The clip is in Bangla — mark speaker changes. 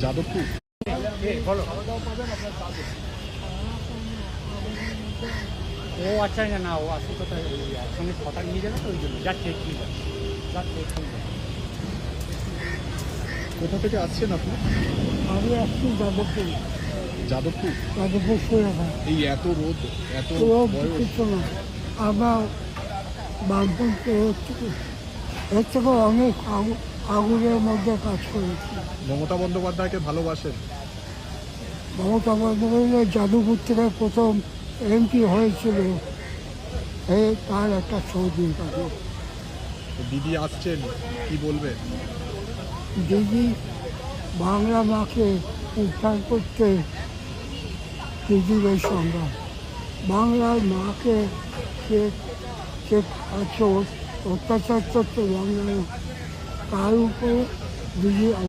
Speaker 1: যাদবপুর।
Speaker 2: ও আচ্ছা না, ও আসল কথা একসঙ্গে ছটা নিয়ে যাবে তো ওই জন্য যাচ্ছে ঠিক আছে, যাচ্ছে এক্ষুনি।
Speaker 1: কোথা থেকে আসছেন আপনি?
Speaker 3: আমি আসছি যাদবপুর।
Speaker 1: যাদবপুর।
Speaker 3: যাদবপুর সুরাঘাট।
Speaker 1: এই এত রোদ, এত বয়স।
Speaker 3: কিছু না, আমরা বামপন্থী এর থেকে অনেক আগুনের মধ্যে কাজ করেছি।
Speaker 1: মমতা বন্দ্যোপাধ্যায়কে ভালোবাসেন?
Speaker 3: মমতা বন্দ্যোপাধ্যায় যাদবপুর থেকে প্রথম এমপি হয়েছিল, তার একটা ছবি পাবে।
Speaker 1: দিদি আসছেন, কি বলবেন?
Speaker 3: দিদি বাংলা মাকে উদ্ধার করতে দিদির এই সংগ্রাম, বাংলার মাকে যে অত্যাচার করতে বাংলায়, তার উপরে দিদি